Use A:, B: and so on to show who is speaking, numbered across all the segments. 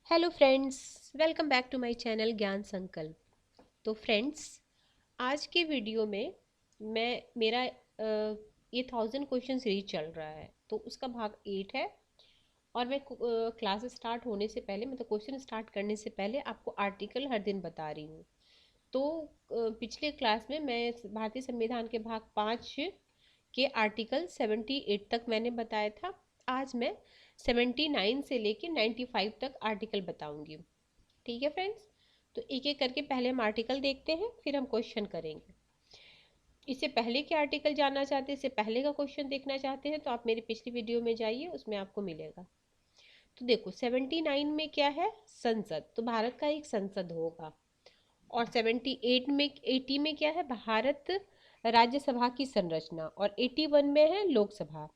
A: Hello friends, welcome back to my channel Gyan Sankalp. तो friends, आज के वीडियो में मेरा ये 1000 क्वेश्चन सीरीज चल रहा है, तो उसका भाग 8 है। और मैं क्लास स्टार्ट होने से पहले, मतलब क्वेश्चन स्टार्ट करने से पहले, आपको आर्टिकल हर दिन बता रही हूँ। तो पिछले क्लास में मैं भारतीय संविधान के भाग 5 के आर्टिकल 78 तक मैंने बताया था। आज मैं 79 से लेके 95 तक आर्टिकल बताऊंगी। ठीक है फ्रेंड्स, तो एक एक करके पहले हम आर्टिकल देखते हैं, फिर हम क्वेश्चन करेंगे। इससे पहले के आर्टिकल जानना चाहते हैं, इससे पहले का क्वेश्चन देखना चाहते हैं, तो आप मेरी पिछली वीडियो में जाइए, उसमें आपको मिलेगा। तो देखो 79 में क्या है, संसद। तो भारत का एक संसद होगा। और 78 में 80 में क्या है, भारत राज्यसभा की संरचना। और 81 में है लोकसभा।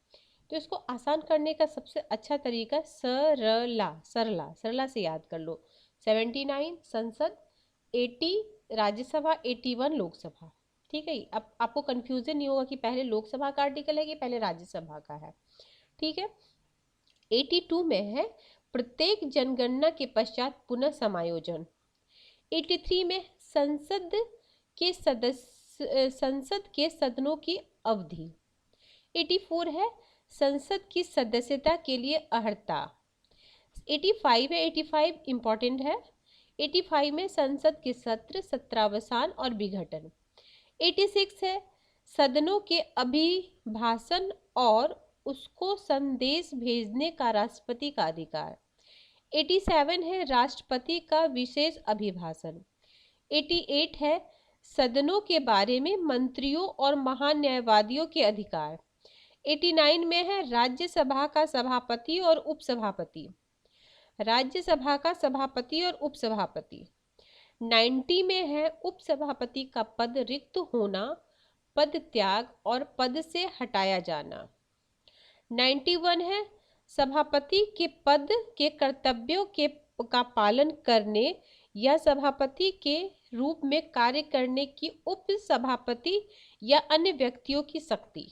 A: तो इसको आसान करने का सबसे अच्छा तरीका सरला सरला सरला से याद कर लो। 79 संसद, 80 राज्यसभा, 81 लोकसभा। ठीक है, अब आपको कंफ्यूजन नहीं होगा कि पहले लोकसभा का आर्टिकल है कि पहले राज्यसभा का है। ठीक है। 82 में है प्रत्येक जनगणना के पश्चात पुनः समायोजन। 83 में संसद के सदनों की अवधि। 84 है संसद की सदस्यता के लिए अर्हता। 85 है, 85 इंपॉर्टेंट है। 85 में संसद के सत्र, सत्रावसान और विघटन। 86 है सदनों के अभिभाषण और उसको संदेश भेजने का राष्ट्रपति का अधिकार। 87 है राष्ट्रपति का विशेष अभिभाषण। 88 है सदनों के बारे में मंत्रियों और महान्यायवादियों के अधिकार। 89 में है राज्यसभा का सभापति और उपसभापति। राज्यसभा का सभापति और उपसभापति। 90 में है उपसभापति का पद रिक्त होना, पद त्याग और पद से हटाया जाना। 91 है सभापति के पद के कर्तव्यों का पालन करने या सभापति के रूप में कार्य करने की उपसभापति या अन्य व्यक्तियों की शक्ति।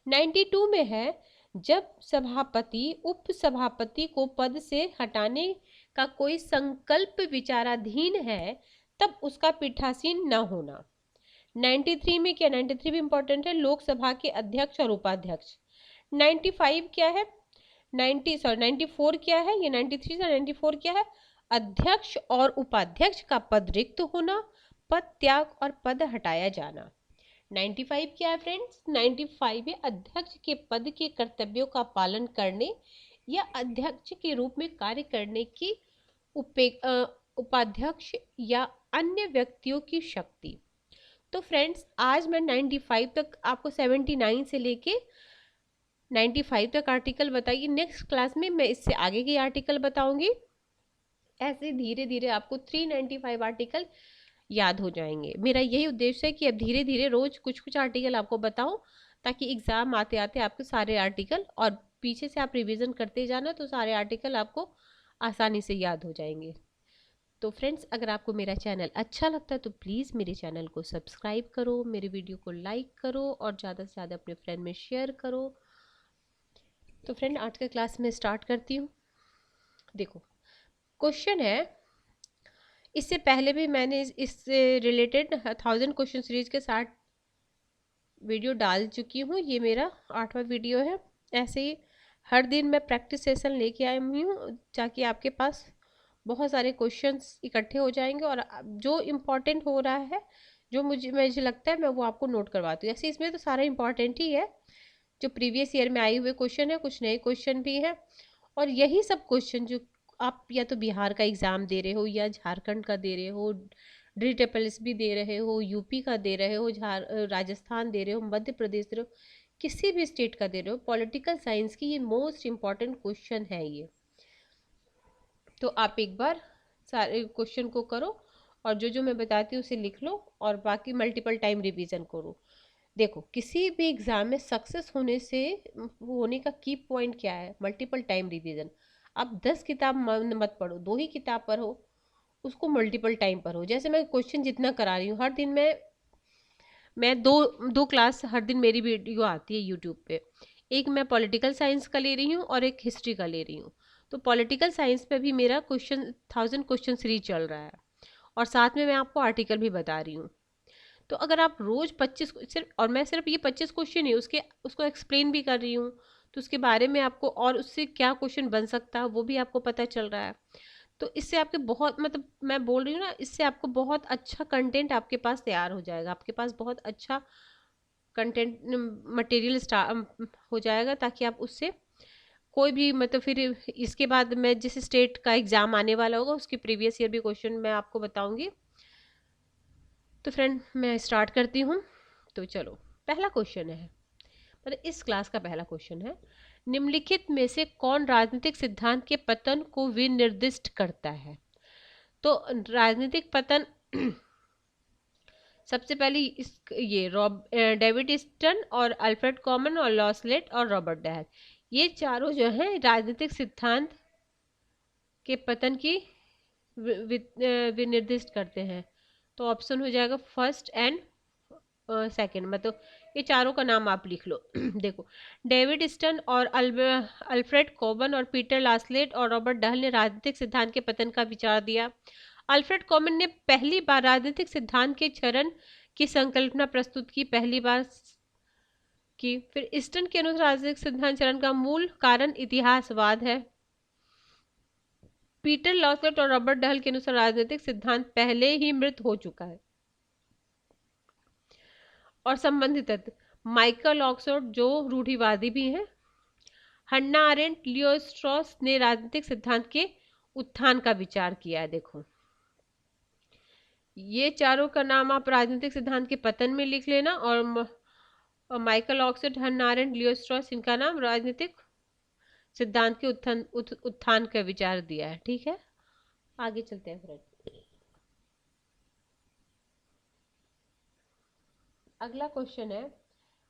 A: 92 में है जब सभापति उपसभापति को पद से हटाने का कोई संकल्प विचाराधीन है, तब उसका पीठासीन न होना। 93 में क्या, 93 भी इंपॉर्टेंट है, लोकसभा के अध्यक्ष और उपाध्यक्ष। 95 क्या है, 94 क्या है, ये 93 से 94 क्या है, अध्यक्ष और उपाध्यक्ष का पद रिक्त होना, पद त्याग और पद हटाया जाना। 95 क्या है फ्रेंड्स, 95 है अध्यक्ष के पद के कर्तव्यों का पालन करने या अध्यक्ष के रूप में कार्य करने की उपाध्यक्ष या अन्य व्यक्तियों की शक्ति। तो फ्रेंड्स, आज मैं 95 तक आपको 79 से लेके 95 तक आर्टिकल बताइए। नेक्स्ट क्लास में मैं इससे आगे के आर्टिकल बताऊंगी। ऐसे धीरे धीरे आपको 395 आर्टिकल याद हो जाएंगे। मेरा यही उद्देश्य है कि अब धीरे धीरे रोज कुछ कुछ आर्टिकल आपको बताऊं, ताकि एग्जाम आते आते आपके सारे आर्टिकल, और पीछे से आप रिवीजन करते जाना, तो सारे आर्टिकल आपको आसानी से याद हो जाएंगे। तो फ्रेंड्स, अगर आपको मेरा चैनल अच्छा लगता है तो प्लीज़ मेरे चैनल को सब्सक्राइब करो, मेरे वीडियो को लाइक करो और ज़्यादा से ज़्यादा अपने फ्रेंड में शेयर करो। तो फ्रेंड, आज का क्लास में स्टार्ट करती हूँ। देखो क्वेश्चन है, इससे पहले भी मैंने इससे रिलेटेड 1000 क्वेश्चन सीरीज के 60 वीडियो डाल चुकी हूँ। ये मेरा 8वां वीडियो है। ऐसे ही हर दिन मैं प्रैक्टिस सेशन लेके आई हुई हूँ, ताकि आपके पास बहुत सारे क्वेश्चंस इकट्ठे हो जाएंगे और जो इम्पोर्टेंट हो रहा है, जो मुझे लगता है, मैं वो आपको नोट करवाती हूँ। ऐसे इसमें तो सारा इम्पोर्टेंट ही है, जो प्रीवियस ईयर में आए हुए क्वेश्चन है, कुछ नए क्वेश्चन भी हैं। और यही सब क्वेश्चन जो आप या तो बिहार का एग्ज़ाम दे रहे हो, या झारखंड का दे रहे हो, DSSB दे रहे हो, यूपी का दे रहे हो, राजस्थान दे रहे हो, मध्य प्रदेश दे रहे हो, किसी भी स्टेट का दे रहे हो, पॉलिटिकल साइंस की ये मोस्ट इम्पॉर्टेंट क्वेश्चन है ये। तो आप एक बार सारे क्वेश्चन को करो और जो जो मैं बताती हूँ उसे लिख लो, और बाकी मल्टीपल टाइम रिवीजन करो। देखो, किसी भी एग्जाम में सक्सेस होने का की पॉइंट क्या है, मल्टीपल टाइम रिवीजन। आप 10 किताब मत पढ़ो, 2 ही किताब पढ़ो, उसको मल्टीपल टाइम पढ़ो। जैसे मैं क्वेश्चन जितना करा रही हूँ हर दिन, मैं दो क्लास हर दिन मेरी वीडियो आती है यूट्यूब पे। एक मैं पॉलिटिकल साइंस का ले रही हूँ और एक हिस्ट्री का ले रही हूँ। तो पॉलिटिकल साइंस पे भी मेरा 1000 क्वेश्चन सीरीज चल रहा है, और साथ में मैं आपको आर्टिकल भी बता रही हूँ। तो अगर आप रोज 25 सिर्फ, और मैं सिर्फ ये 25 क्वेश्चन ही उसको एक्सप्लेन भी कर रही हूँ, तो उसके बारे में आपको और उससे क्या क्वेश्चन बन सकता है वो भी आपको पता चल रहा है। तो इससे आपके बहुत, मतलब मैं बोल रही हूँ ना, इससे आपको बहुत अच्छा कंटेंट आपके पास तैयार हो जाएगा, आपके पास बहुत अच्छा कंटेंट मटेरियल हो जाएगा, ताकि आप उससे कोई भी, मतलब फिर इसके बाद मैं जिस स्टेट का एग्ज़ाम आने वाला होगा उसकी प्रीवियस ईयर भी क्वेश्चन मैं आपको बताऊंगी। तो फ्रेंड मैं स्टार्ट करती हूँ। तो चलो, पहला क्वेश्चन है, मतलब इस क्लास का पहला क्वेश्चन है, निम्नलिखित में से कौन राजनीतिक सिद्धांत के पतन को विनिर्दिष्ट करता है? तो राजनीतिक पतन सबसे पहले डेविड ईस्टन और अल्फ्रेड कॉमन और लॉसलेट और रॉबर्ट डैल, ये चारों जो हैं राजनीतिक सिद्धांत के पतन की विनिर्दिष्ट करते हैं। तो ऑप्शन हो जाएगा फर्स्ट एंड सेकंड, मतलब ये चारों का नाम आप लिख लो। देखो, डेविड ईस्टन और अल्फ्रेड कॉमन और पीटर लासलेट और रॉबर्ट डहल ने राजनीतिक सिद्धांत के पतन का विचार दिया। अल्फ्रेड कॉमन ने पहली बार राजनीतिक सिद्धांत के चरण की संकल्पना प्रस्तुत की, पहली बार की। फिर ईस्टन के अनुसार राजनीतिक सिद्धांत चरण का मूल कारण इतिहासवाद है। पीटर लॉसलेट और रॉबर्ट डहल के अनुसार राजनीतिक सिद्धांत पहले ही मृत हो चुका है। और संबंधित तथ्य, माइकल ऑक्सफोर्ड जो रूढ़िवादी भी हैं, हन्ना अरेंट, लियो स्ट्रॉस ने राजनीतिक सिद्धांत के उत्थान का विचार किया है। देखो, ये चारों का नाम आप राजनीतिक सिद्धांत के पतन में लिख लेना, और माइकल ऑक्सफोर्ड, हन्ना अरेंट, लियो स्ट्रॉस, इनका नाम राजनीतिक सिद्धांत के उत्थान का विचार दिया है। ठीक है, आगे चलते हैं फ्रेंड। अगला क्वेश्चन है,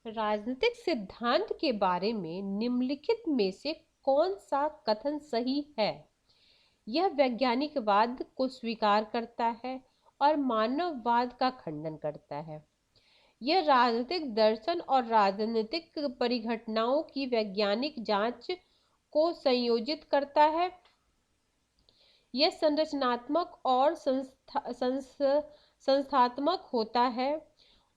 A: राजनीतिक सिद्धांत के बारे में निम्नलिखित में से कौन सा कथन सही है? यह वैज्ञानिकवाद को स्वीकार करता है और मानववाद का खंडन करता है। यह राजनीतिक दर्शन और राजनीतिक परिघटनाओं की वैज्ञानिक जांच को संयोजित करता है। यह संरचनात्मक और संस्थात्मक होता है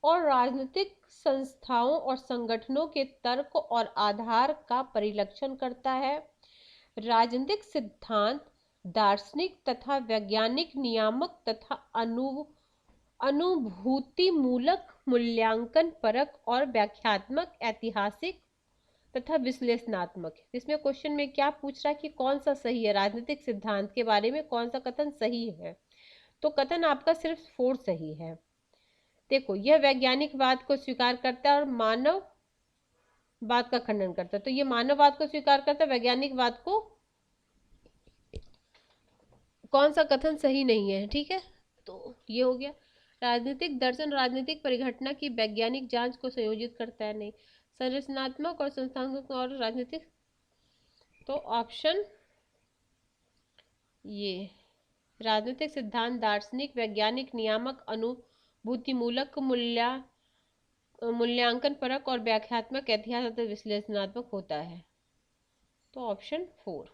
A: और राजनीतिक संस्थाओं और संगठनों के तर्क और आधार का परिलक्षण करता है। राजनीतिक सिद्धांत दार्शनिक तथा वैज्ञानिक नियामक तथा अनुभूतिमूलक, मूल्यांकन परक और व्याख्यात्मक, ऐतिहासिक तथा विश्लेषणात्मक। इसमें क्वेश्चन में क्या पूछ रहा है कि कौन सा सही है, राजनीतिक सिद्धांत के बारे में कौन सा कथन सही है? तो कथन आपका सिर्फ 4 सही है। देखो, यह वैज्ञानिकवाद को स्वीकार करता है और मानववाद का खंडन करता है। तो ये मानववाद को स्वीकार करता है, वैज्ञानिकवाद को, कौन सा कथन सही नहीं है? ठीक है, तो ये हो गया। राजनीतिक दर्शन राजनीतिक परिघटना की वैज्ञानिक जांच को संयोजित करता है, नहीं। संरचनात्मक और संस्थात्मक और राजनीतिक, तो ऑप्शन ये, राजनीतिक सिद्धांत दार्शनिक, वैज्ञानिक, नियामक, अनुभूतिमूलक, मूल्यांकन परक और व्याख्यात्मक, ऐतिहासिक, विश्लेषणात्मक होता है। तो ऑप्शन 4।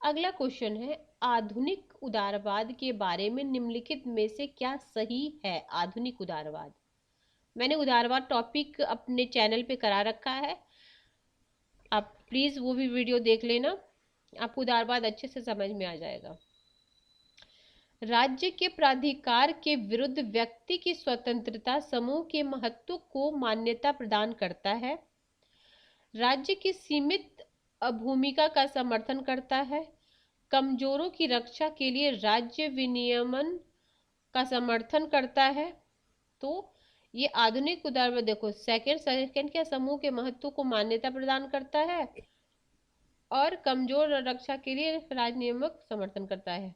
A: अगला क्वेश्चन है, आधुनिक उदारवाद के बारे में निम्नलिखित में से क्या सही है? आधुनिक उदारवाद, मैंने उदारवाद टॉपिक अपने चैनल पे करा रखा है, आप प्लीज वो भी वीडियो देख लेना, आपको उदारवाद अच्छे से समझ में आ जाएगा। राज्य के प्राधिकार के विरुद्ध व्यक्ति की स्वतंत्रता समूह के महत्व को मान्यता प्रदान करता है। राज्य की सीमित भूमिका का समर्थन करता है। कमजोरों की रक्षा के लिए राज्य विनियमन का समर्थन करता है। तो ये आधुनिक उदारवाद, देखो सेकंड क्या, समूह के महत्व को मान्यता प्रदान करता है और कमजोर रक्षा के लिए राज्य नियामक समर्थन करता है।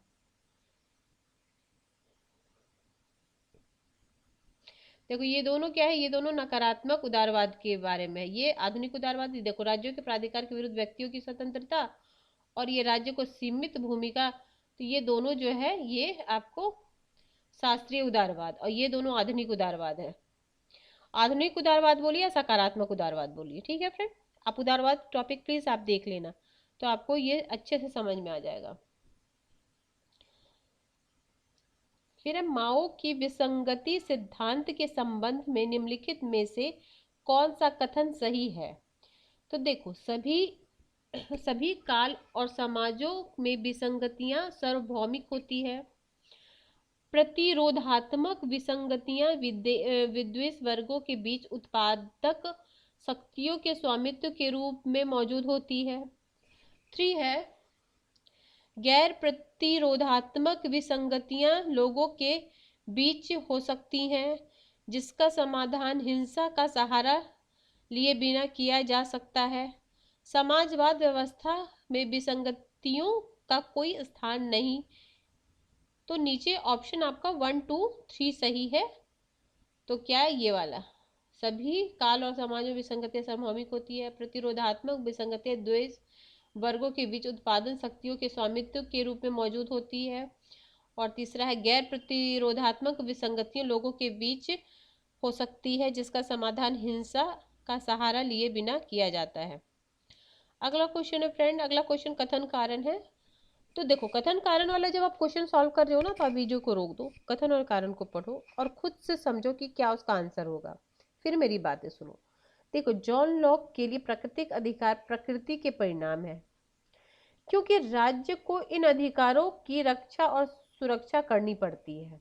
A: देखो, ये दोनों क्या है, ये दोनों नकारात्मक उदारवाद के बारे में है। ये आधुनिक उदारवाद, देखो, राज्यों के प्राधिकार के विरुद्ध व्यक्तियों की स्वतंत्रता और ये राज्य को सीमित भूमिका, तो ये दोनों जो है ये आपको शास्त्रीय उदारवाद, और ये दोनों आधुनिक उदारवाद है। आधुनिक उदारवाद बोलिए या सकारात्मक उदारवाद बोलिए, ठीक है फ्रेंड। आप उदारवाद टॉपिक प्लीज आप देख लेना, तो आपको ये अच्छे से समझ में आ जाएगा। फिर है माओ की विसंगति सिद्धांत के संबंध में निम्नलिखित में से कौन सा कथन सही है। तो देखो, सभी सभी काल और समाजों में विसंगतियां सार्वभौमिक होती है। प्रतिरोधात्मक विसंगतियां विद्वेष वर्गों के बीच उत्पादक शक्तियों के स्वामित्व के रूप में मौजूद होती है। 3 है गैर प्रतिरोधात्मक विसंगतियां लोगों के बीच हो सकती हैं जिसका समाधान हिंसा का सहारा लिए बिना किया जा सकता है। समाजवाद व्यवस्था में विसंगतियों का कोई स्थान नहीं। तो नीचे ऑप्शन आपका 1 2 3 सही है। तो क्या है ये वाला, सभी काल और समाज में विसंगतियां सार्वभौमिक होती है। प्रतिरोधात्मक विसंगतियां द्वेष वर्गों के बीच उत्पादन शक्तियों के स्वामित्व के रूप में मौजूद होती है। और तीसरा है गैर प्रतिरोधात्मक विसंगतियां लोगों के बीच हो सकती है जिसका समाधान हिंसा का सहारा लिए बिना किया जाता है। अगला क्वेश्चन है फ्रेंड, अगला क्वेश्चन कथन कारण है। तो देखो, कथन कारण वाला जब आप क्वेश्चन सॉल्व कर रहे हो ना, तो आप वीडियो को रोक दो, कथन और कारण को पढ़ो और खुद से समझो कि क्या उसका आंसर होगा, फिर मेरी बातें सुनो। देखो, जॉन लॉक के लिए प्राकृतिक अधिकार प्रकृति के परिणाम है क्योंकि राज्य को इन अधिकारों की रक्षा और सुरक्षा करनी पड़ती है।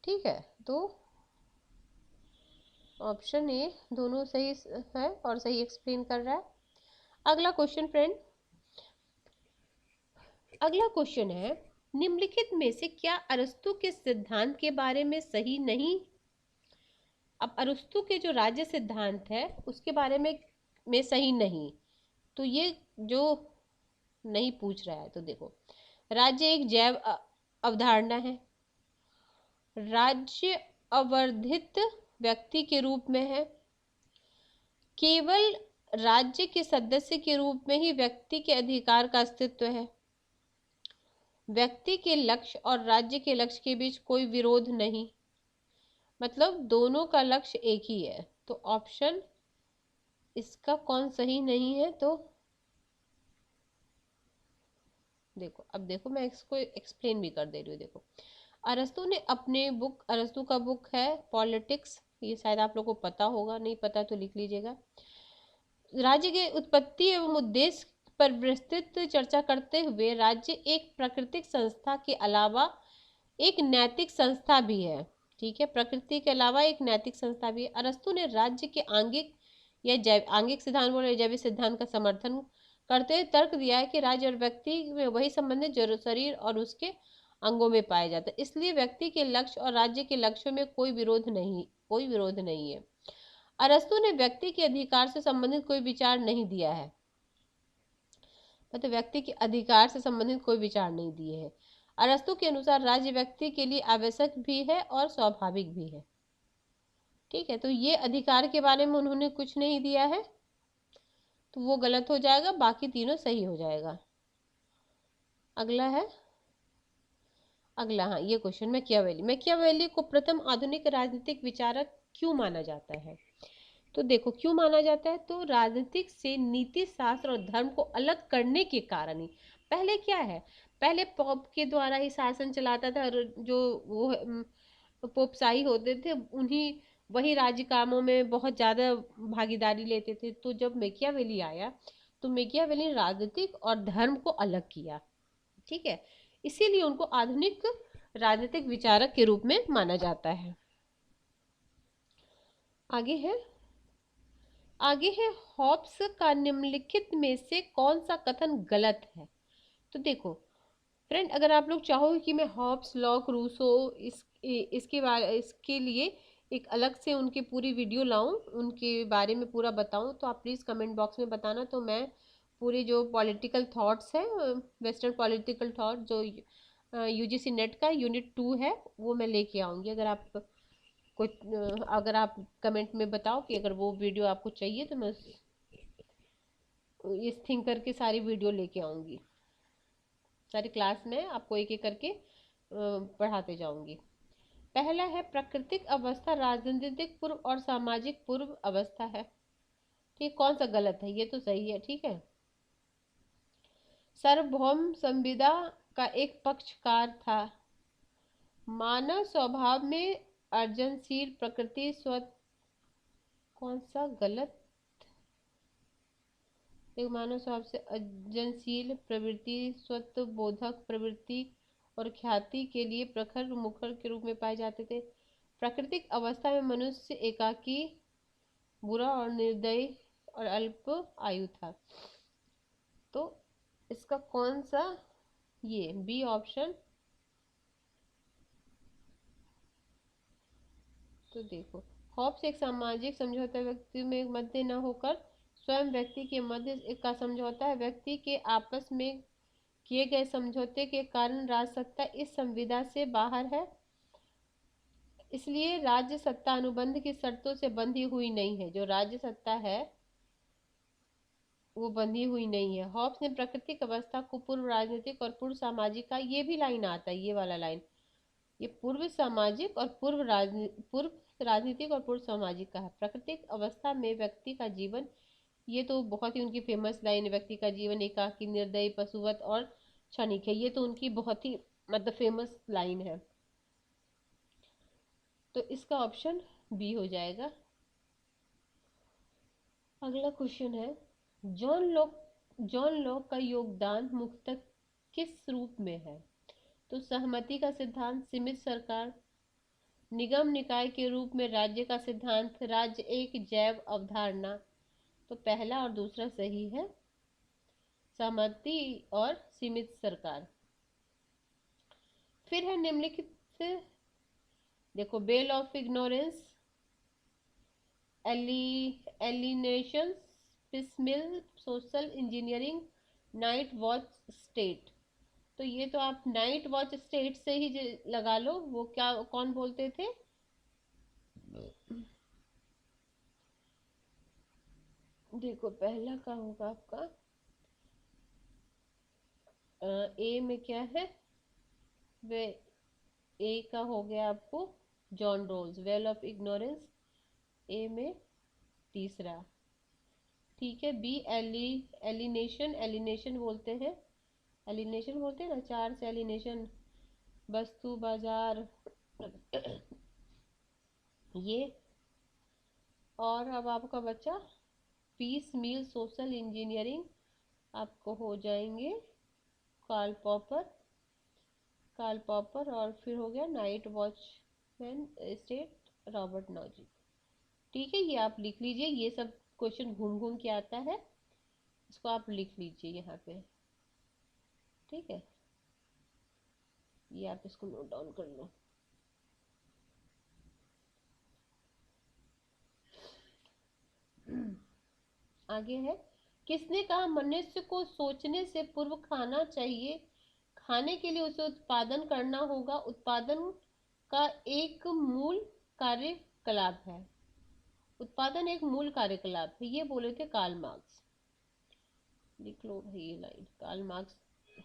A: ठीक है, तो ऑप्शन ए दोनों सही है और सही एक्सप्लेन कर रहा है। अगला क्वेश्चन फ्रेंड, अगला क्वेश्चन है निम्नलिखित में से क्या अरस्तु के सिद्धांत के बारे में सही नहीं। अब अरस्तु के जो राज्य सिद्धांत है उसके बारे में सही नहीं, तो ये जो नहीं पूछ रहा है। तो देखो, राज्य एक जैव अवधारणा है। राज्य अवर्धित व्यक्ति के रूप में है। केवल राज्य के सदस्य के रूप में ही व्यक्ति के अधिकार का अस्तित्व है। व्यक्ति के लक्ष्य और राज्य के लक्ष्य के बीच कोई विरोध नहीं, मतलब दोनों का लक्ष्य एक ही है। तो ऑप्शन इसका कौन सही नहीं है। तो देखो, अब देखो मैं इसको एक्सप्लेन भी कर दे रही हूँ। देखो, अरस्तु ने अपने बुक, अरस्तु का बुक है पॉलिटिक्स, ये शायद आप लोगों को पता होगा, नहीं पता तो लिख लीजिएगा। राज्य के उत्पत्ति एवं उद्देश्य पर विस्तृत चर्चा करते हुए राज्य एक प्राकृतिक संस्था के अलावा एक नैतिक संस्था भी है। ठीक है, प्रकृति के अलावा एक नैतिक संस्था भी है। अरस्तु ने राज्य के आंगिक या आंगिक सिद्धांत बोले जैविक सिद्धांत का समर्थन करते हुए तर्क दिया है कि राज्य और व्यक्ति में वही संबंध जो शरीर और उसके अंगों में पाया जाता है, इसलिए व्यक्ति के लक्ष्य और राज्य के लक्ष्यों में कोई विरोध नहीं है। अरस्तु ने व्यक्ति के अधिकार से संबंधित कोई विचार नहीं दिया है, मतलब व्यक्ति के अधिकार से संबंधित कोई विचार नहीं दिए हैं। अरस्तु के अनुसार राज्य व्यक्ति के लिए आवश्यक भी है और स्वाभाविक भी है। ठीक है, तो ये अधिकार के बारे में उन्होंने कुछ नहीं दिया है, तो वो गलत हो जाएगा, बाकी तीनों सही हो जाएगा। अगला है, अगला हाँ ये क्वेश्चन, मैकियावेली को प्रथम आधुनिक राजनीतिक विचारक क्यों माना जाता है। तो देखो, क्यों माना जाता है, तो राजनीतिक से नीति शास्त्र और धर्म को अलग करने के कारण ही। पहले क्या है, पहले पोप के द्वारा ही शासन चलाता था, जो वो पोपशाही होते थे उन्हीं वही राज्य कामों में बहुत ज़्यादा भागीदारी लेते थे। तो जब मैकियावेली आया तो मैकियावेली ने राजनीतिक और धर्म को अलग किया। ठीक है, इसीलिए उनको आधुनिक राजनीतिक विचारक के रूप में माना जाता है। आगे है हॉब्स का निम्नलिखित में से कौन सा कथन गलत है। तो देखो फ्रेंड, अगर आप लोग चाहो कि मैं हॉब्स, लॉक, रूसो इसके लिए एक अलग से उनकी पूरी वीडियो लाऊं, उनके बारे में पूरा बताऊं, तो आप प्लीज़ कमेंट बॉक्स में बताना। तो मैं पूरे जो पॉलिटिकल थॉट्स हैं, वेस्टर्न पॉलिटिकल थॉट जो यूजीसी नेट का यूनिट 2 है, वो मैं लेके आऊँगी। अगर आप कमेंट में बताओ कि अगर वो वीडियो आपको चाहिए, तो मैं इस थिंकर की सारी वीडियो लेके आऊँगी। सारी क्लास में आपको एक एक करके पढ़ाते जाऊंगी। पहला है प्राकृतिक अवस्था राजनीतिक पूर्व और सामाजिक पूर्व अवस्था है। ठीक, कौन सा गलत है, ये तो सही है। ठीक है, सार्वभौम संविदा का एक पक्षकार था। मानव स्वभाव में अर्जनशील प्रकृति स्वतः, कौन सा गलत, एक मानव स्वभाव से अर्जनशील प्रवृत्ति, स्वतः बोधक प्रवृत्ति और ख्याति के लिए प्रखर मुखर के रूप में पाए जाते थे। प्राकृतिक अवस्था में मनुष्य एकाकी, बुरा और निर्दयी और अल्प आयु था। तो इसका कौन सा, ये बी ऑप्शन। तो देखो, हॉब्स एक सामाजिक समझौता व्यक्ति में मध्य न होकर स्वयं व्यक्ति के मध्य का समझौता है। व्यक्ति के आपस में किए गए समझौते के कारण राज सत्ता इस संविदा से बाहर है, इसलिए राज्य सत्ता अनुबंध की शर्तों से बंधी हुई नहीं है। जो राज्य सत्ता है वो बंधी हुई नहीं है। हॉब्स ने प्राकृतिक अवस्था को पूर्व राजनीतिक और पूर्व सामाजिक का, ये भी लाइन आता है, ये वाला लाइन, ये पूर्व सामाजिक और पूर्व राजनीतिक और पूर्व सामाजिक का है। प्राकृतिक अवस्था में व्यक्ति का जीवन, ये तो बहुत ही उनकी फेमस लाइन है, व्यक्ति का जीवन एकाकी, निर्दयी, पशुवत और क्षणिक है। ये तो उनकी बहुत ही मतलब फेमस लाइन है। तो इसका ऑप्शन बी हो जाएगा। अगला क्वेश्चन है, जॉन लॉक का योगदान मुख्यतः किस रूप में है? तो सहमति का सिद्धांत, सीमित सरकार, निगम निकाय के रूप में राज्य का सिद्धांत, राज्य एक जैव अवधारणा। तो पहला और दूसरा सही है, सहमति और सीमित सरकार। फिर है निम्नलिखित से, देखो, veil of ignorance, alienation, piecemeal social engineering, night watch state. तो ये तो आप नाइट वॉच स्टेट से ही लगा लो, वो क्या, कौन बोलते थे? देखो पहला का होगा आपका, ए में क्या है, वे ए का हो गया आपको John Rawls, veil of ignorance, A में तीसरा। ठीक है, बी एलिनेशन, एलिनेशन बोलते हैं, एलिनेशन बोलते हैं ना, चार से एलिनेशन, वस्तु बाजार ये। और अब आपका बच्चा पीस मील सोशल इंजीनियरिंग, आपको हो जाएंगे कार्ल पॉपर और फिर हो गया नाइट वॉचमैन स्टेट, रॉबर्ट नॉजी। ठीक है, ये आप लिख लीजिए, ये सब क्वेश्चन घूम घूम के आता है, इसको आप लिख लीजिए यहाँ पे। ठीक है, ये आप इसको नोट डाउन कर लो। आगे है, किसने कहा मनुष्य को सोचने से पूर्व खाना चाहिए? खाने के लिए उसे उत्पादन करना होगा। उत्पादन का एक मूल कार्यकलाप है। उत्पादन एक मूल कार्यकलाप है, ये बोले थे कार्ल मार्क्स। लिख लो भाई ये लाइन, कार्ल मार्क्स।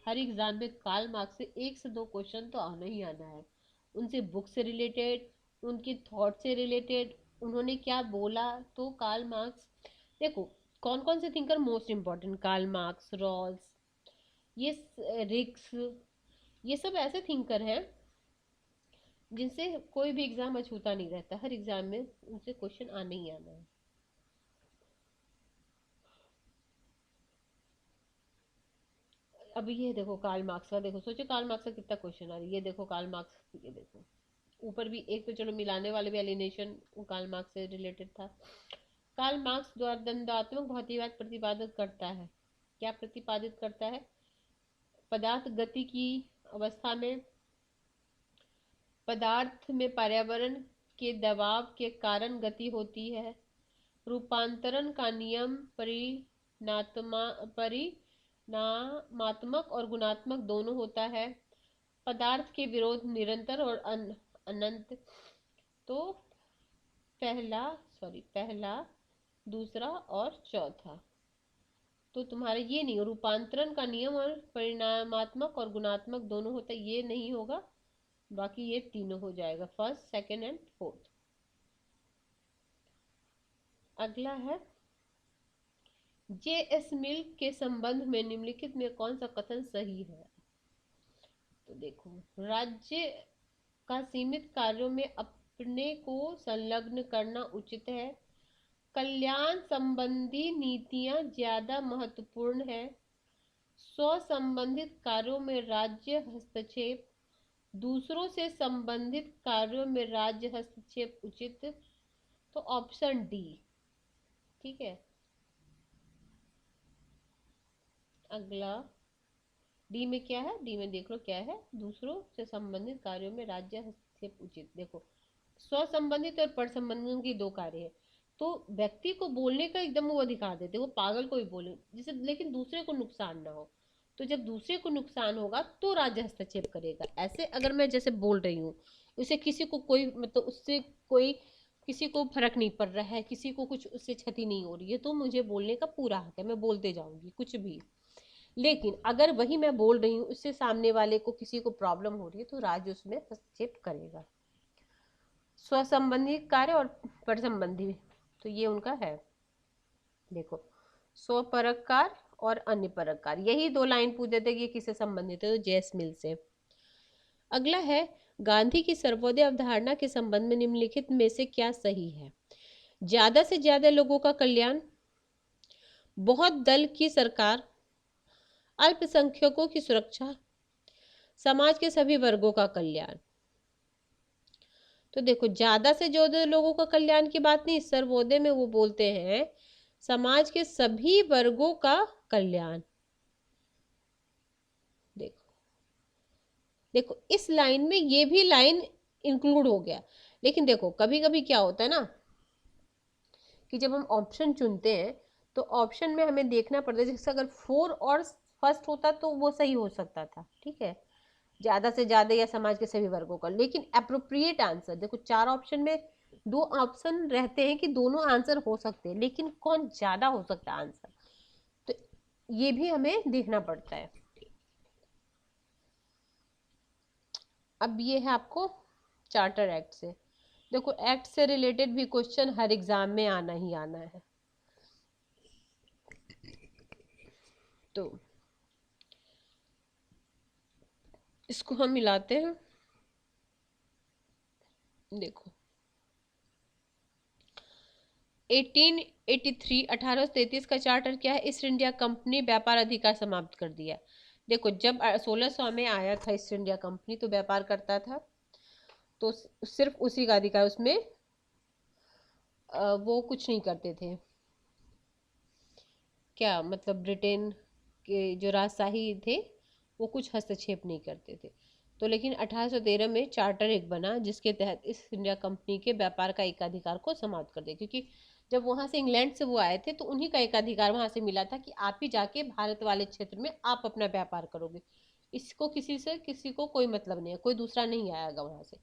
A: हर एग्जाम में कार्ल मार्क्स से एक से दो क्वेश्चन तो आना ही आना है, उनसे बुक से रिलेटेड, उनकी थॉट से रिलेटेड, उन्होंने क्या बोला। तो कार्ल मार्क्स, देखो कौन कौन से thinker most important, Karl Marx, Rawls, ये रिक्स, ये सब ऐसे थिंकर हैं जिनसे कोई भी एग्जाम अछूता नहीं रहता, हर एग्जाम में उनसे क्वेश्चन आने ही आना है। अब ये देखो कार्ल मार्क्स का, देखो सोचो कार्ल मार्क्स का कितना क्वेश्चन आ रहा है। ये देखो कार्ल मार्क्स, ये देखो ऊपर भी एक, तो चलो मिलाने वाले भी एलिनेशन कार्ल मार्क्स से रिलेटेड था। कार्ल मार्क्स द्वंद्वात्मक भौतिकवाद प्रतिपादित करता है। क्या प्रतिपादित करता है? पदार्थ गति की अवस्था में पदार्थ में पर्यावरण के दबाव के कारण गति होती है। रूपांतरण का नियम परिणामात्मक और गुणात्मक दोनों होता है। पदार्थ के विरोध निरंतर और अनंत। तो पहला, दूसरा और चौथा। तो तुम्हारे ये नहीं, रूपांतरण का नियम और परिणामात्मक और गुणात्मक दोनों होता है, ये नहीं होगा, बाकी ये तीनों हो जाएगा, फर्स्ट, सेकंड एंड फोर्थ। अगला है, जेएस मिल के संबंध में निम्नलिखित में कौन सा कथन सही है? तो देखो, राज्य का सीमित कार्यों में अपने को संलग्न करना उचित है, कल्याण संबंधी नीतियां ज्यादा महत्वपूर्ण है, स्व संबंधित कार्यों में राज्य हस्तक्षेप, दूसरों से संबंधित कार्यों में राज्य हस्तक्षेप उचित। तो ऑप्शन डी। ठीक है, अगला डी में क्या है? डी में देख लो क्या है, दूसरों से संबंधित कार्यों में राज्य हस्तक्षेप उचित। देखो, स्व संबंधित और पर संबंधित की दो कार्य है, तो व्यक्ति को बोलने का एकदम वो अधिकार देते, वो पागल को भी बोले जिसे, लेकिन दूसरे को नुकसान ना हो। तो जब दूसरे को नुकसान होगा तो राज्य हस्तक्षेप करेगा। ऐसे अगर मैं जैसे बोल रही हूँ, उसे किसी को कोई मतलब उससे कोई किसी को फर्क नहीं पड़ रहा है, किसी को कुछ उससे क्षति नहीं हो रही है, तो मुझे बोलने का पूरा हक है, मैं बोलते जाऊंगी कुछ भी। लेकिन अगर वही मैं बोल रही हूँ, उससे सामने वाले को किसी को प्रॉब्लम हो रही है, तो राज्य उसमें हस्तक्षेप करेगा। स्व संबंधी कार्य और पर संबंधी, तो ये उनका है। देखो, स्व परक कार्य और अन्य परक कार्य, यही दो लाइन पूछ देते कि ये किससे संबंधित है, तो जेस मिल से। अगला है, गांधी की सर्वोदय अवधारणा के संबंध में निम्नलिखित में से क्या सही है? ज्यादा से ज्यादा लोगों का कल्याण, बहुत दल की सरकार, अल्पसंख्यकों की सुरक्षा, समाज के सभी वर्गों का कल्याण। तो देखो, ज्यादा से ज्यादा लोगों का कल्याण की बात नहीं, सर्वोदय में वो बोलते हैं समाज के सभी वर्गों का कल्याण। देखो देखो, इस लाइन में ये भी लाइन इंक्लूड हो गया। लेकिन देखो, कभी कभी क्या होता है ना, कि जब हम ऑप्शन चुनते हैं तो ऑप्शन में हमें देखना पड़ता है, जैसे अगर फोर और फर्स्ट होता तो वो सही हो सकता था, ठीक है, ज्यादा से ज्यादा या समाज के सभी वर्गों का। लेकिन अप्रोप्रिएट आंसर, देखो चार ऑप्शन में दो ऑप्शन रहते हैं कि दोनों आंसर हो सकते हैं, लेकिन कौन ज्यादा हो सकता है आंसर, तो ये भी हमें देखना पड़ता है। अब ये है आपको चार्टर एक्ट से। देखो, एक्ट से रिलेटेड भी क्वेश्चन हर एग्जाम में आना ही आना है। तो इसको हम मिलाते हैं। देखो, 1883 1833 का चार्टर क्या है? ईस्ट इंडिया कंपनी व्यापार अधिकार समाप्त कर दिया। देखो, जब 1600 में आया था ईस्ट इंडिया कंपनी, तो व्यापार करता था, तो सिर्फ उसी का अधिकार, उसमें वो कुछ नहीं करते थे। क्या मतलब, ब्रिटेन के जो राजशाही थे वो कुछ हस्तक्षेप नहीं करते थे। तो लेकिन 1813 में चार्टर एक बना, जिसके तहत ईस्ट इंडिया कंपनी के व्यापार का एकाधिकार को समाप्त कर दिया। क्योंकि जब वहां से इंग्लैंड से वो आए थे, तो उन्हीं का एकाधिकार वहां से मिला था कि आप ही जाके भारत वाले क्षेत्र में आप अपना व्यापार करोगे। इसको किसी को कोई मतलब नहीं है, कोई दूसरा नहीं आएगा वहां से।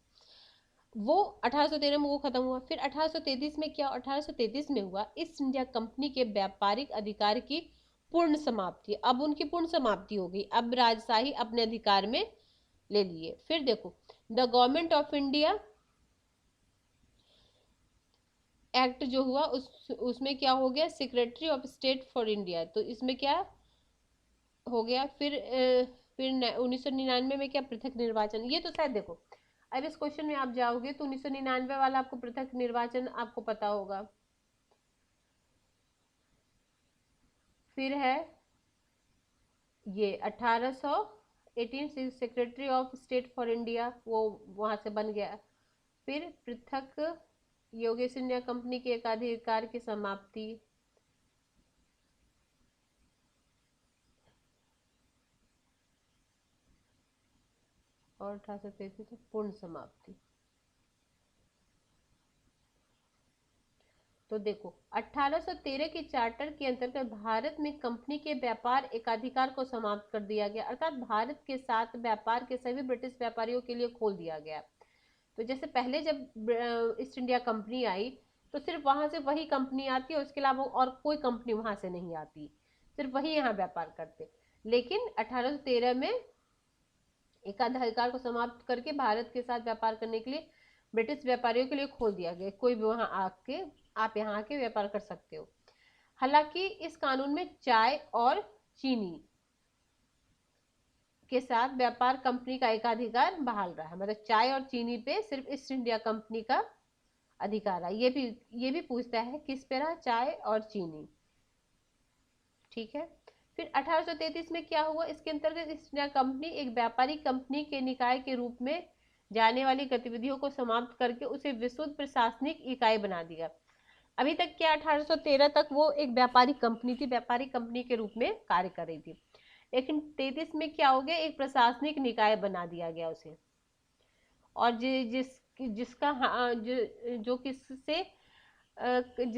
A: वो 1813 में वो खत्म हुआ। फिर 1833 में क्या, 1833 में हुआ ईस्ट इंडिया कंपनी के व्यापारिक अधिकार की पूर्ण समाप्ति। अब उनकी पूर्ण समाप्ति हो गई, अब राजशाही अपने अधिकार में ले लिए। फिर देखो, the government of India act जो हुआ, उसमें क्या हो गया, secretary of state for India, तो इसमें क्या हो गया। फिर 1999 में क्या, पृथक निर्वाचन। ये तो शायद देखो, अब इस क्वेश्चन में आप जाओगे तो 1999 वाला आपको पृथक निर्वाचन आपको पता होगा। फिर है ये 1818 secretary of state for India, वो वहां से बन गया। फिर पृथक योगेश इंडिया कंपनी के एकाधिकार की समाप्ति, और 1833 पूर्ण समाप्ति। तो देखो, 1813 के चार्टर के अंतर्गत भारत में कंपनी के व्यापार एकाधिकार को समाप्त कर दिया गया, अर्थात भारत के साथ व्यापार के सभी ब्रिटिश व्यापारियों के लिए खोल दिया गया। तो जैसे पहले जब ईस्ट इंडिया कंपनी आई, तो सिर्फ वहां से वही कंपनी आती है, उसके अलावा और कोई कंपनी वहां से नहीं आती, सिर्फ वही यहाँ व्यापार करते। लेकिन 1813 में एकाधिकार को समाप्त करके भारत के साथ व्यापार करने के लिए ब्रिटिश व्यापारियों के लिए खोल दिया गया, कोई भी वहां आके आप यहाँ आके व्यापार कर सकते हो। हालांकि इस कानून में चाय और चीनी के साथ व्यापार कंपनी का एकाधिकार बहाल रहा है। मतलब चाय और चीनी पे सिर्फ ईस्ट इंडिया कंपनी का अधिकार है। ये भी पूछता है किस पे रहा, चाय और चीनी। ठीक है। फिर 1833 में क्या हुआ, इसके अंतर्गत ईस्ट इंडिया कंपनी एक व्यापारिक कंपनी के निकाय के रूप में जाने वाली गतिविधियों को समाप्त करके उसे विशुद्ध प्रशासनिक इकाई बना दिया। अभी तक क्या, 1813 तक वो एक व्यापारिक कंपनी थी, व्यापारिक कंपनी के रूप में कार्य कर रही थी। लेकिन 33 में क्या हो गया, एक प्रशासनिक निकाय बना दिया गया उसे। और जिसका जो किससे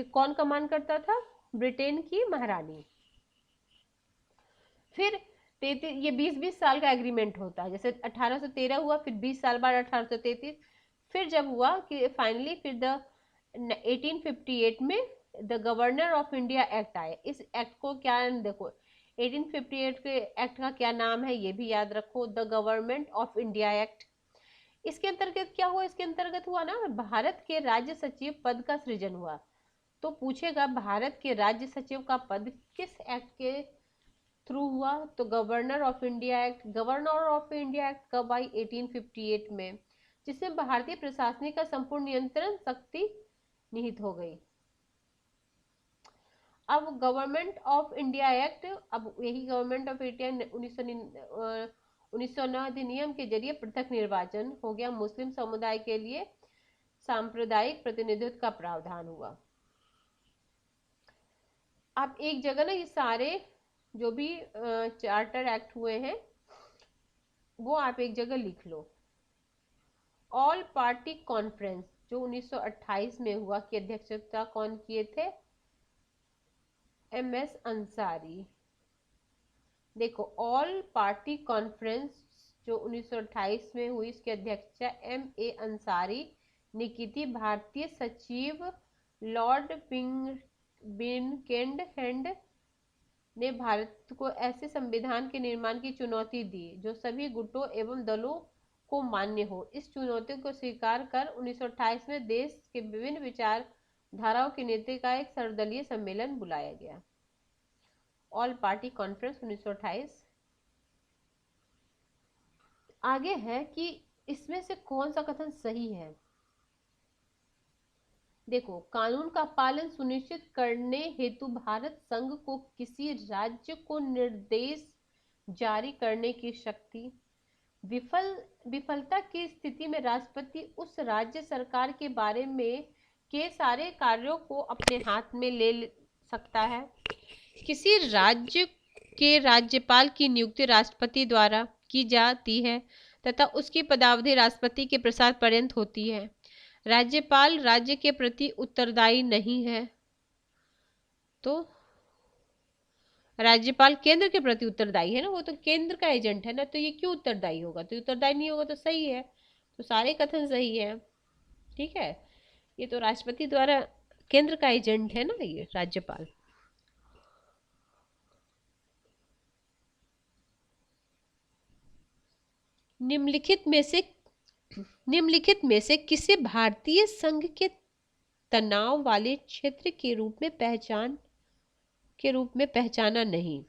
A: कौन कमान करता था, ब्रिटेन की महारानी। फिर ये 20-20 साल का एग्रीमेंट होता है। जैसे 1813 हुआ, फिर 20 साल बाद 1833, फिर जब हुआ कि फाइनली फिर 1858 में the governor of India act आए। इस एक्ट को क्या, देखो 1858 के एक्ट का क्या नाम है ये भी याद रखो, the government of India act. इसके अंतर्गत क्या हुआ, इसके अंतर्गत हुआ ना, भारत के राज्य सचिव पद का सृजन हुआ। तो पूछेगा भारत के राज्य सचिव का पद किस एक्ट के थ्रू हुआ, तो governor of India act. Governor of India act कब आई, 1858 में, जिसमें भारतीय प्रशासनिक का संपूर्ण नियंत्रण शक्ति निहित हो गई। अब गवर्नमेंट ऑफ इंडिया एक्ट, अब यही गवर्नमेंट ऑफ इंडिया 1909 अधिनियम के जरिए पृथक निर्वाचन हो गया। मुस्लिम समुदाय के लिए सांप्रदायिक प्रतिनिधित्व का प्रावधान हुआ। आप एक जगह ना ये सारे जो भी चार्टर एक्ट हुए हैं वो आप एक जगह लिख लो। ऑल पार्टी कॉन्फ्रेंस जो 1928 में हुआ, की अध्यक्षता कौन किए थे, MS अंसारी। देखो ऑल पार्टी कॉन्फ्रेंस जो 1928 में हुई, इसकी अध्यक्षता MA अंसारी ने की थी। भारतीय सचिव लॉर्ड बिनकेंड ने भारत को ऐसे संविधान के निर्माण की चुनौती दी जो सभी गुटों एवं दलों को मान्य हो। इस चुनौती को स्वीकार कर 1928 में देश के विभिन्न विचारधाराओं के नेता का एक सर्वदलीय सम्मेलन बुलाया गया। All party conference 1928। आगे है कि इसमें से कौन सा कथन सही है। देखो, कानून का पालन सुनिश्चित करने हेतु भारत संघ को किसी राज्य को निर्देश जारी करने की शक्ति, विफलता की स्थिति में राष्ट्रपति उस राज्य सरकार के बारे में के सारे कार्यों को अपने हाथ में ले सकता है। किसी राज्य के राज्यपाल की नियुक्ति राष्ट्रपति द्वारा की जाती है तथा उसकी पदावधि राष्ट्रपति के प्रसाद पर्यंत होती है। राज्यपाल राज्य के प्रति उत्तरदायी नहीं है। तो राज्यपाल केंद्र के प्रति उत्तरदायी है ना, वो तो केंद्र का एजेंट है ना, तो ये क्यों उत्तरदायी होगा, तो उत्तरदायी नहीं होगा तो सही है। तो सारे कथन सही है। ठीक है, ये तो राष्ट्रपति द्वारा केंद्र का एजेंट है ना ये राज्यपाल। निम्नलिखित में से किसे भारतीय संघ के तनाव वाले क्षेत्र के रूप में पहचाना नहीं।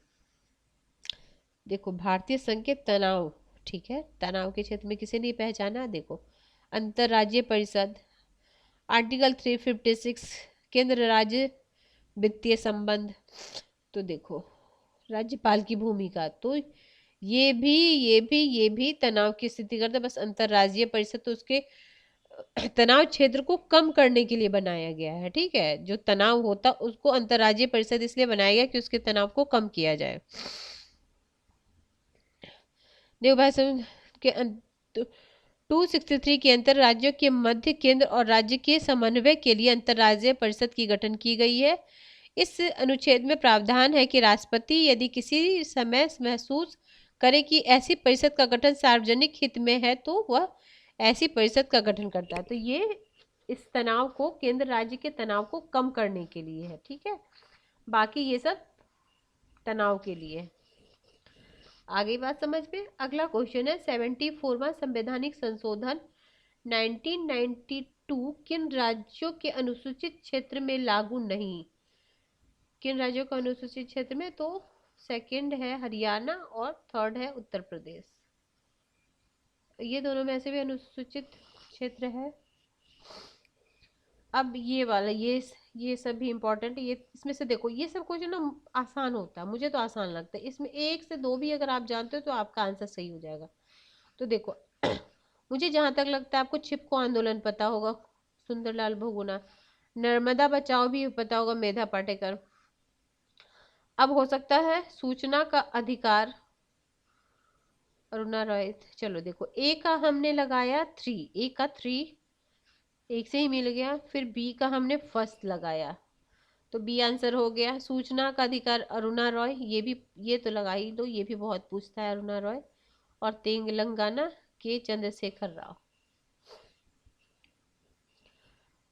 A: देखो, भारतीय संघ के तनाव, ठीक है, तनाव के क्षेत्र में किसे नहीं पहचाना। देखो, अंतरराज्यीय परिषद, आर्टिकल 356, केंद्र राज्य वित्तीय संबंध। तो देखो, राज्यपाल की भूमिका, तो ये भी तनाव की स्थिति करता। बस अंतरराज्यीय परिषद तो उसके तनाव क्षेत्र को कम करने के लिए बनाया गया है। ठीक है, जो तनाव होता उसको अंतरराज्यीय परिषद इसलिए बनाया गया कि उसके तनाव को कम किया जाए। देव भाषण के 263 के अंतर राज्यों के मध्य केंद्र और राज्य के समन्वय के लिए अंतरराज्यीय परिषद की गठन की गई है। इस अनुच्छेद में प्रावधान है कि राष्ट्रपति यदि किसी समय महसूस करे कि ऐसी परिषद का गठन सार्वजनिक हित में है तो वह ऐसी परिषद का गठन करता है। तो ये इस तनाव को, केंद्र राज्य के तनाव को कम करने के लिए है। ठीक है, बाकी ये सब तनाव के लिए। आगे बात समझ में। अगला क्वेश्चन है 74वां संवैधानिक संशोधन 1992 किन राज्यों के अनुसूचित क्षेत्र में लागू नहीं किन राज्यों को अनुसूचित क्षेत्र में? तो सेकंड है हरियाणा और थर्ड है उत्तर प्रदेश। ये दोनों में से भी अनुसूचित क्षेत्र है। अब ये वाला ये सब भी इम्पोर्टेंट है। ये इसमें से देखो, ये सब क्वेश्चन ना आसान होता है, मुझे तो आसान लगता है। इसमें एक से दो भी अगर आप जानते हो तो आपका आंसर सही हो जाएगा। तो देखो मुझे जहां तक लगता है आपको चिपको आंदोलन पता होगा, सुंदरलाल बहुगुणा। नर्मदा बचाओ भी पता होगा, मेधा पाटेकर। अब हो सकता है सूचना का अधिकार, अरुणा रॉय। चलो देखो, ए का हमने लगाया 3, ए का 3 एक से ही मिल गया। फिर बी का हमने फर्स्ट लगाया, तो बी आंसर हो गया। सूचना का अधिकार अरुणा रॉय, ये तो लगा ही दो, ये भी बहुत पूछता है अरुणा रॉय। और तेलंगाना के चंद्रशेखर राव।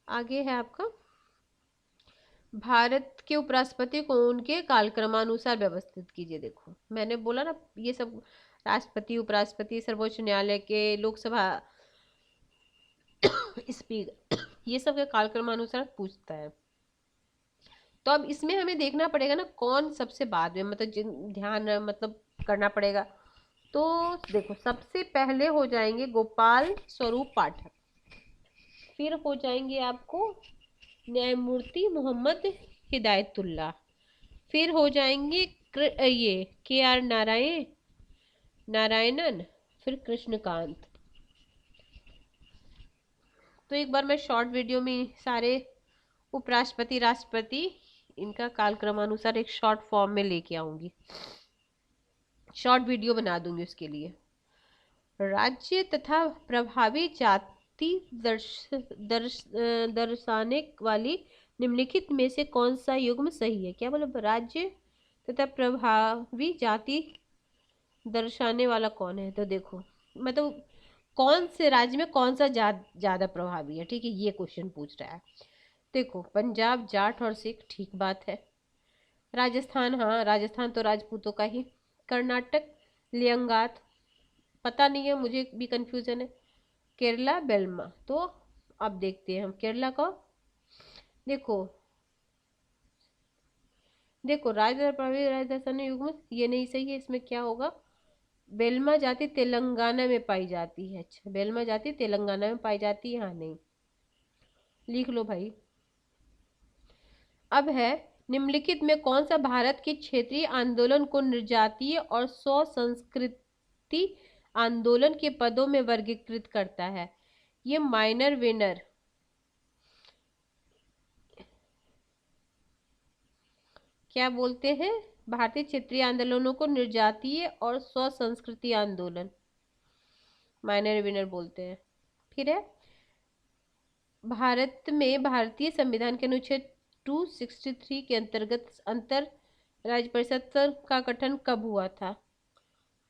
A: आगे है आपका, भारत के उपराष्ट्रपति को उनके कालक्रमानुसार व्यवस्थित कीजिए। देखो मैंने बोला ना, ये सब राष्ट्रपति, उपराष्ट्रपति, सर्वोच्च न्यायालय के, लोकसभा स्पीकर, ये सब के कालक्रमानुसार पूछता है। तो अब इसमें हमें देखना पड़ेगा ना कौन सबसे बाद में, मतलब ध्यान मतलब करना पड़ेगा। तो देखो, सबसे पहले हो जाएंगे गोपाल स्वरूप पाठक, फिर हो जाएंगे आपको न्यायमूर्ति मोहम्मद हिदायतुल्ला, फिर हो जाएंगे ये KR नारायणन, फिर कृष्णकांत। तो एक बार मैं शॉर्ट वीडियो में सारे उपराष्ट्रपति, राष्ट्रपति, इनका कालक्रमानुसार एक शॉर्ट फॉर्म में लेके आऊंगी, शॉर्ट वीडियो बना दूंगी उसके लिए। राज्य तथा प्रभावी जाति दर्शाने वाली निम्नलिखित में से कौन सा युग्म सही है? क्या बोला? राज्य तथा प्रभावी जाति दर्शाने वाला कौन है? तो देखो, मतलब कौन से राज्य में कौन सा ज्यादा प्रभावी है, ठीक है, ये क्वेश्चन पूछ रहा है। देखो, पंजाब जाट और सिख, ठीक बात है। राजस्थान, हाँ राजस्थान तो राजपूतों का ही। कर्नाटक लिंगायत, पता नहीं है, मुझे भी कंफ्यूजन है। केरला बेलमा। तो अब देखते हैं हम केरला का। देखो राजस्थान युग्म ये नहीं सही है, इसमें क्या होगा? बेलमा जाति तेलंगाना में पाई जाती है। अच्छा, बेलमा जाति तेलंगाना में पाई जाती है, हाँ नहीं, लिख लो भाई। अब है, निम्नलिखित में कौन सा भारत के क्षेत्रीय आंदोलन को निर्जातीय और स्व संस्कृति आंदोलन के पदों में वर्गीकृत करता है? ये माइनर विनर, क्या बोलते हैं? भारतीय क्षेत्रीय आंदोलनों को निर्जातीय और स्व संस्कृति आंदोलन, माइनर विनर बोलते हैं। फिर है, भारत में भारतीय संविधान के अनुच्छेद 263 के अंतर्गत अंतर राज्य परिषद का गठन कब हुआ था?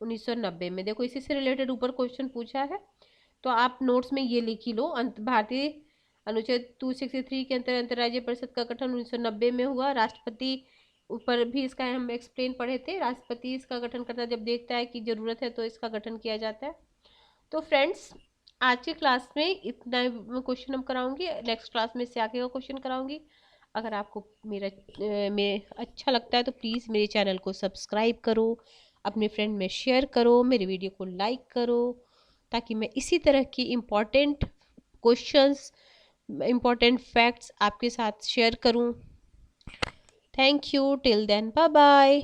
A: 1990 में। देखो, इसी से रिलेटेड ऊपर क्वेश्चन पूछा है, तो आप नोट्स में ये लिख ही लो। भारतीय अनुच्छेद 263 के अंतर्राज्यीय परिषद का गठन 1990 में हुआ। राष्ट्रपति ऊपर भी इसका हम एक्सप्लेन पढ़े थे, राष्ट्रपति इसका गठन करता है जब देखता है कि जरूरत है तो इसका गठन किया जाता है। तो फ्रेंड्स, आज की क्लास में इतना क्वेश्चन हम कराऊंगी, नेक्स्ट क्लास में इससे आगे का क्वेश्चन कराऊंगी। अगर आपको मेरा में अच्छा लगता है तो प्लीज़ मेरे चैनल को सब्सक्राइब करो, अपने फ्रेंड में शेयर करो, मेरे वीडियो को लाइक करो, ताकि मैं इसी तरह की इम्पोर्टेंट क्वेश्चंस, इम्पोर्टेंट फैक्ट्स आपके साथ शेयर करूं। Thank you, till then, bye bye.